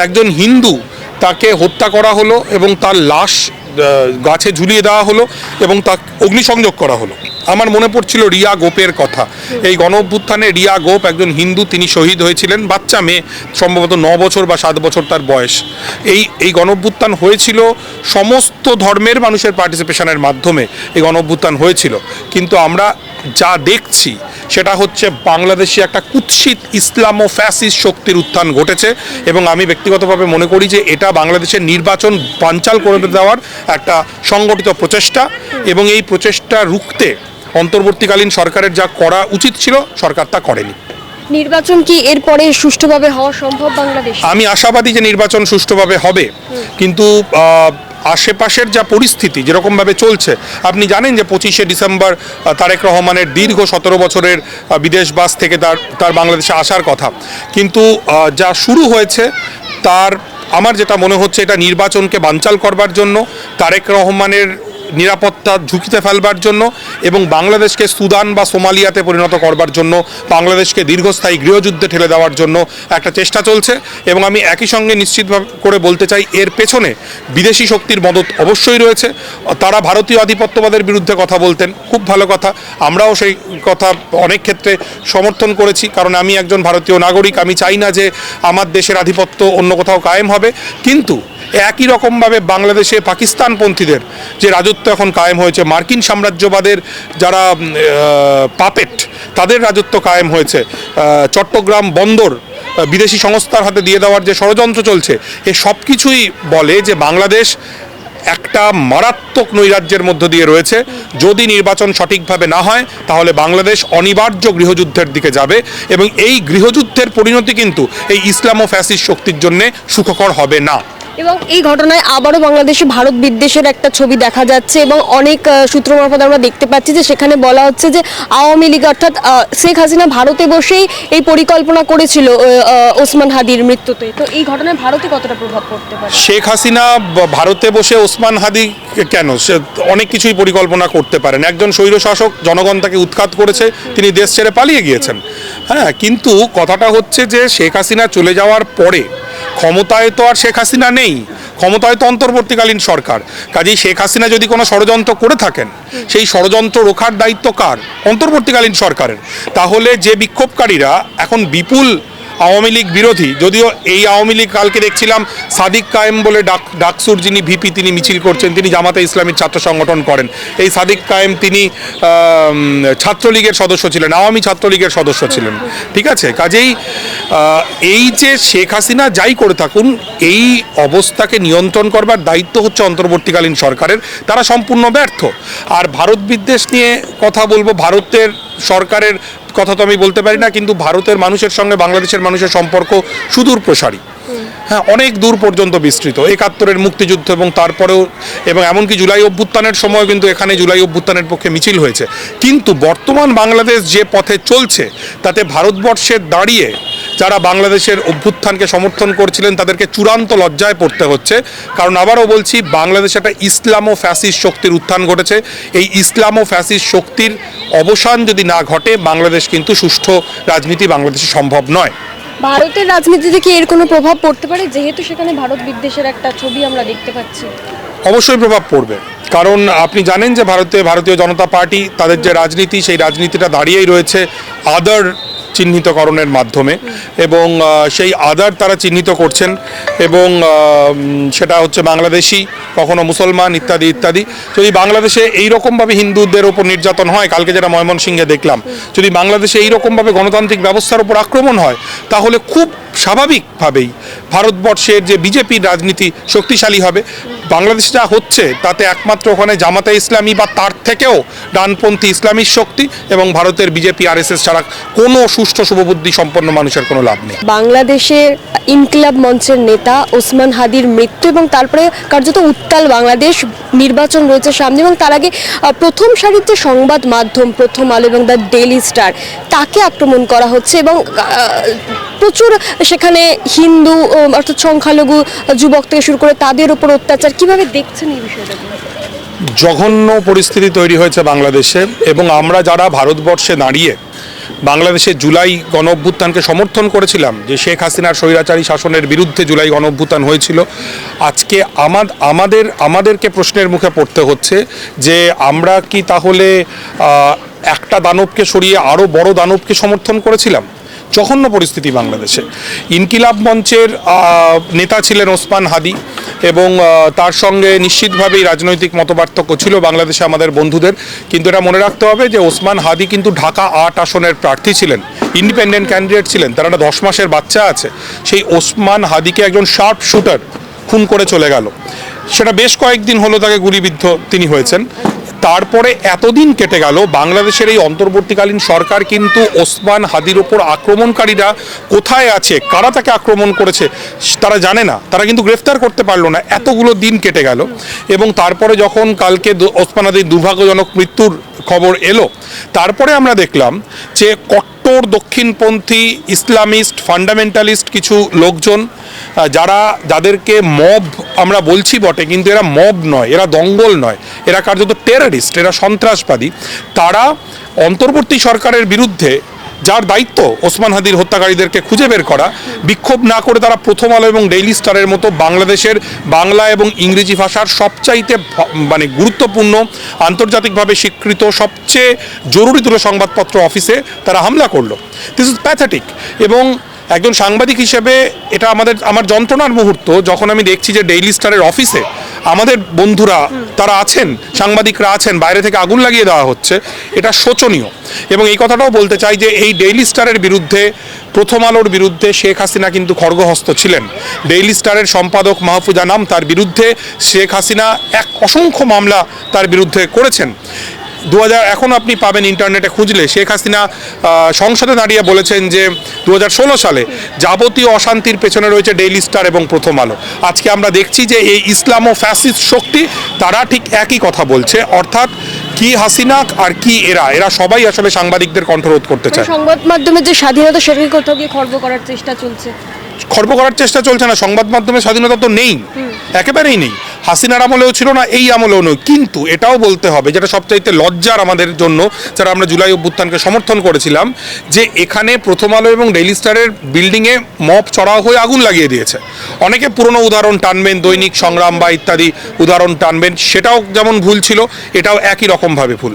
একজন হিন্দু তাকে হত্যা করা হলো এবং তার লাশ গাছে ঝুলিয়ে দেওয়া হলো এবং তা অগ্নিসংযোগ করা হলো। আমার মনে পড়ছিল রিয়া গোপের কথা। এই গণ অভ্যুত্থানে রিয়া গোপ একজন হিন্দু, তিনি শহীদ হয়েছিলেন, বাচ্চা মেয়ে, সম্ভবত 9 বছর বা 7 বছর তার বয়স। এই গণ অভ্যুত্থান হয়েছিল সমস্ত ধর্মের মানুষের পার্টিসিপেশনের মাধ্যমে এই গণ অভ্যুত্থান হয়েছিল। কিন্তু আমরা যা দেখছি সেটা হচ্ছে বাংলাদেশে একটা কুৎসিত ইসলামো ফ্যাসিস্ট শক্তির উত্থান ঘটেছে এবং আমি ব্যক্তিগতভাবে মনে করি যে এটা বাংলাদেশের নির্বাচন বানচাল করে দেওয়ার একটা সংগঠিত প্রচেষ্টা এবং এই প্রচেষ্টা রুখতে অন্তর্বর্তীকালীন সরকারের যা করা উচিত ছিল সরকার তা করেনি। নির্বাচন কি এরপরে সুষ্ঠুভাবে হওয়া সম্ভব বাংলাদেশ? আমি আশাবাদী যে নির্বাচন সুষ্ঠুভাবে হবে, কিন্তু আশেপাশের যা পরিস্থিতি যেরকমভাবে চলছে, আপনি জানেন যে 25শে ডিসেম্বর তারেক রহমানের দীর্ঘ 17 বছরের বিদেশবাস থেকে তার বাংলাদেশে আসার কথা, কিন্তু যা শুরু হয়েছে আমার যেটা মনে হচ্ছে এটা নির্বাচনকে বানচাল করবার জন্য, তারেক রহমানের নিরাপত্তা ঝুঁকিতে ফেলবার জন্য এবং বাংলাদেশকে সুদান বা সোমালিয়াতে পরিণত করবার জন্য, বাংলাদেশকে দীর্ঘস্থায়ী গৃহযুদ্ধে ঠেলে দেওয়ার জন্য একটা চেষ্টা চলছে। এবং আমি একই সঙ্গে নিশ্চিতভাবে করে বলতে চাই এর পেছনে বিদেশি শক্তির মদত অবশ্যই রয়েছে। তারা ভারতীয় আধিপত্যবাদের বিরুদ্ধে কথা বলতেন, খুব ভালো কথা, আমরাও সেই কথা অনেক ক্ষেত্রে সমর্থন করেছি, কারণ আমি একজন ভারতীয় নাগরিক, আমি চাই না যে আমার দেশের আধিপত্য অন্য কোথাও কায়েম হবে। কিন্তু একই রকমভাবে বাংলাদেশে পাকিস্তানপন্থীদের যে রাজত্ব এখন কায়েম হয়েছে, মার্কিন সাম্রাজ্যবাদের যারা পাপেট তাদের রাজত্ব কায়েম হয়েছে, চট্টগ্রাম বন্দর বিদেশি সংস্থার হাতে দিয়ে দেওয়ার যে ষড়যন্ত্র চলছে, এ সব কিছুই বলে যে বাংলাদেশ একটা মারাত্মক নৈরাজ্যের মধ্য দিয়ে রয়েছে। যদি নির্বাচন সঠিকভাবে না হয় তাহলে বাংলাদেশ অনিবার্য গৃহযুদ্ধের দিকে যাবে এবং এই গৃহযুদ্ধের পরিণতি কিন্তু এই ইসলামো ফ্যাসিস্ট শক্তির জন্য সুখকর হবে না। এবং এই ঘটনায় আবারও বাংলাদেশে ভারত বিদ্বেষের একটা ছবি দেখা যাচ্ছে এবং অনেক সূত্র মারফত আমরা দেখতে পাচ্ছি যে সেখানে বলা হচ্ছে যে আওয়ামী লীগ অর্থাৎ শেখ হাসিনা ভারতে বসেই এই পরিকল্পনা করেছিল ওসমান হাদির মৃত্যুতে। তো এই ঘটনায় ভারতে কতটা প্রভাব পড়তে পারে? শেখ হাসিনা ভারতে বসে ওসমান হাদি কেন, সে অনেক কিছুই পরিকল্পনা করতে পারেন। একজন স্বৈরশাসক, জনগণ তাকে উৎখাত করেছে, তিনি দেশ ছেড়ে পালিয়ে গিয়েছেন। হ্যাঁ, কিন্তু কথাটা হচ্ছে যে শেখ হাসিনা চলে যাওয়ার পরে ক্ষমতায় তো আর শেখ হাসিনা নেই, ক্ষমতায় তো অন্তর্বর্তীকালীন সরকার। কাজেই শেখ হাসিনা যদি কোনো ষড়যন্ত্র করে থাকেন, সেই ষড়যন্ত্র রোখার দায়িত্ব কার? অন্তর্বর্তীকালীন সরকারের। তাহলে যে বিক্ষোভকারীরা এখন বিপুল আওয়ামী লীগ বিরোধী, যদিও এই আওয়ামী লীগ কালকে দেখছিলাম সাদিক কায়েম বলে ডাকসুর যিনি ভিপি, তিনি মিছিল করছেন, তিনি জামাতে ইসলামীর ছাত্র সংগঠন করেন। এই সাদিক কায়েম তিনি ছাত্রলীগের সদস্য ছিলেন, আওয়ামী ছাত্রলীগের সদস্য ছিলেন, ঠিক আছে। কাজেই এই যে শেখ হাসিনা যাই করে থাকুন, এই অবস্থাকে নিয়ন্ত্রণ করবার দায়িত্ব হচ্ছে অন্তর্বর্তীকালীন সরকারের, তারা সম্পূর্ণ ব্যর্থ। আর ভারত বিদ্বেষ নিয়ে কথা বলবো, ভারতের সরকারের কথা তো আমি বলতে পারি না, কিন্তু ভারতের মানুষের সঙ্গে বাংলাদেশের মানুষের সম্পর্ক সুদূর প্রসারী, হ্যাঁ, অনেক দূর পর্যন্ত বিস্তৃত। 71-এর মুক্তিযুদ্ধ এবং তারপরেও, এবং এমনকি জুলাই অভ্যুত্থানের সময় কিন্তু এখানে জুলাই অভ্যুত্থানের পক্ষে মিছিল হয়েছে। কিন্তু বর্তমান বাংলাদেশ যে পথে চলছে তাতে ভারতবর্ষের দাঁড়িয়ে যারা বাংলাদেশের অভ্যুত্থানকে সমর্থন করছিলেন তাদেরকে চূড়ান্ত লজ্জায় পড়তে হচ্ছে। কারণ আবারও বলছি, বাংলাদেশে একটা ইসলামো ফ্যাসিস্ট শক্তির উত্থান ঘটেছে। এই ইসলামো ফ্যাসিস্ট শক্তির অবসান যদি না ঘটে, বাংলাদেশ কিন্তু সুষ্ঠু রাজনীতি বাংলাদেশে সম্ভব নয়। ভারতের রাজনীতিতে কি এর কোনো প্রভাব পড়তে পারে, যেহেতু সেখানে ভারত বিদ্বেষের একটা ছবি আমরা দেখতে পাচ্ছি? অবশ্যই প্রভাব পড়বে, কারণ আপনি জানেন যে ভারতীয় জনতা পার্টি তাদের যে রাজনীতি, সেই রাজনীতিটা দাঁড়িয়েই রয়েছে আদার চিহ্নিতকরণের মাধ্যমে, এবং সেই আদার তারা চিহ্নিত করছেন, এবং সেটা হচ্ছে বাংলাদেশি, কখনো মুসলমান, ইত্যাদি ইত্যাদি। যদি বাংলাদেশে এইরকমভাবে হিন্দুদের ওপর নির্যাতন হয়, কালকে যেটা ময়মনসিংহে দেখলাম, যদি বাংলাদেশে এইরকমভাবে গণতান্ত্রিক ব্যবস্থার উপর আক্রমণ হয়, তাহলে খুব স্বাভাবিকভাবেই ভারতবর্ষের যে বিজেপির রাজনীতি শক্তিশালী হবে। বাংলাদেশে যা হচ্ছে তাতে একমাত্র ওখানে জামাতে ইসলামী বা তার থেকেও ডানপন্থী ইসলামিক শক্তি এবং ভারতের বিজেপি আরএসএস ছাড়া কোনো সুষ্ঠু শুভবুদ্ধি সম্পন্ন মানুষের কোনো লাভ নেই। বাংলাদেশে ইনকিলাব মঞ্চের নেতা ওসমান হাদির মৃত্যু এবং তারপরে কার্যত উত্তাল বাংলাদেশ, নির্বাচন রয়েছে সামনে, এবং তার আগে প্রথম সারিতে সংবাদ মাধ্যম প্রথম আলো এবং দ্য ডেইলি স্টার, তাকে আক্রমণ করা হচ্ছে এবং প্রচুর সেখানে হিন্দু অর্থাৎ সংখ্যালঘু যুবক থেকে শুরু করে তাদের উপর অত্যাচার। কিভাবে দেখছেন এই বিষয়টা? জঘন্য পরিস্থিতি তৈরি হয়েছে বাংলাদেশে, এবং আমরা যারা ভারতবর্ষে দাঁড়িয়ে বাংলাদেশে জুলাই গণ অভ্যুত্থানকে সমর্থন করেছিলাম, যে শেখ হাসিনার স্বৈরাচারী শাসনের বিরুদ্ধে জুলাই গণ অভ্যুত্থান হয়েছিল, আজকে আমাদেরকে প্রশ্নের মুখে পড়তে হচ্ছে যে আমরা কি তাহলে একটা দানবকে সরিয়ে আরও বড় দানবকে সমর্থন করেছিলাম? জঘন্য পরিস্থিতি বাংলাদেশে। ইনকিলাব মঞ্চের নেতা ছিলেন ওসমান হাদি এবং তার সঙ্গে নিশ্চিতভাবেই রাজনৈতিক মতপার্থক্য ছিল বাংলাদেশে আমাদের বন্ধুদের, কিন্তু এটা মনে রাখতে হবে যে ওসমান হাদি কিন্তু ঢাকা ৮ আসনের প্রার্থী ছিলেন, ইন্ডিপেন্ডেন্ট ক্যান্ডিডেট ছিলেন, তার একটা 10 মাসের বাচ্চা আছে। সেই ওসমান হাদিকে একজন শার্প শুটার খুন করে চলে গেল, সেটা বেশ কয়েকদিন হলো তাকে গুলিবিদ্ধ তিনি হয়েছেন। তারপরে এতদিন কেটে গেল, বাংলাদেশের এই অন্তর্বর্তীকালীন সরকার কিন্তু ওসমান হাদির ওপর আক্রমণকারীরা কোথায় আছে, কারা তাকে আক্রমণ করেছে তারা জানে না, তারা কিন্তু গ্রেফতার করতে পারলো না। এতগুলো দিন কেটে গেল এবং তারপরে যখন কালকে ওসমান হাদির দুর্ভাগ্যজনক মৃত্যুর খবর এলো, তারপরে আমরা দেখলাম যে কট্টর দক্ষিণপন্থী ইসলামিস্ট ফান্ডামেন্টালিস্ট কিছু লোকজন, যাদেরকে মব আমরা বলছি বটে, কিন্তু এরা মব নয়, এরা দঙ্গল নয়, এরা কার্যত টেররিস্ট, এরা সন্ত্রাসবাদী, তারা অন্তর্বর্তী সরকারের বিরুদ্ধে, যার দায়িত্ব ওসমান হাদির হত্যাকারীদেরকে খুঁজে বের করা, বিক্ষোভ না করে তারা প্রথম আলো এবং ডেইলি স্টারের মতো বাংলাদেশের বাংলা এবং ইংরেজি ভাষার সবচাইতে গুরুত্বপূর্ণ, আন্তর্জাতিকভাবে স্বীকৃত সবচেয়ে জরুরি দুটো সংবাদপত্র অফিসে তারা হামলা করলো। This is pathetic. এবং একজন সাংবাদিক হিসেবে এটা আমার যন্ত্রণার মুহূর্ত যখন আমি দেখছি যে ডেইলি স্টারের অফিসে আমাদের বন্ধুরা তারা আছেন, সাংবাদিকরা আছেন, বাইরে থেকে আগুন লাগিয়ে দেওয়া হচ্ছে। এটা শোচনীয়। এবং এই কথাটাও বলতে চাই যে এই ডেইলি স্টারের বিরুদ্ধে, প্রথম আলোর বিরুদ্ধে শেখ হাসিনা কিন্তু খড়গহস্ত ছিলেন। ডেইলি স্টারের সম্পাদক মাহফুজ আনাম, তার বিরুদ্ধে শেখ হাসিনা অসংখ্য মামলা তার বিরুদ্ধে করেছেন। এখন আপনি পাবেন ইন্টারনেটে খুঁজলে, শেখ হাসিনা সংসদে দাঁড়িয়ে বলেছেন যে 2016 সালে যাবতীয় অশান্তির পেছনে রয়েছে ডেইলি স্টার এবং প্রথম আলো। আজকে আমরা দেখছি যে এই ইসলামো ফ্যাসিস্ট শক্তি তারা ঠিক একই কথা বলছে, অর্থাৎ কি হাসিনা আর কি এরা সবাই আসলে সাংবাদিকদের কণ্ঠরোধ করতে চায়। সংবাদ মাধ্যমের যে স্বাধীনতা সেটাকে কোথাও গিয়ে খর্ব করার চেষ্টা চলছে। খর্ব করার চেষ্টা চলছে না, সংবাদ মাধ্যমের স্বাধীনতা তো নেই, একেবারেই নেই। হাসিনার আমলেও ছিল না, এই আমলেও নয়। কিন্তু এটাও বলতে হবে, যেটা সবচাইতে লজ্জার আমাদের জন্য যারা আমরা জুলাই অভ্যুত্থানকে সমর্থন করেছিলাম, যে এখানে প্রথম আলো এবং ডেইলি স্টারের বিল্ডিংয়ে মব চড়াও হয়ে আগুন লাগিয়ে দিয়েছে। অনেকে পুরনো উদাহরণ টানবেন, দৈনিক সংগ্রাম বা ইত্যাদি উদাহরণ টানবেন, সেটাও যেমন ভুল ছিল, এটাও একই রকমভাবে ভুল।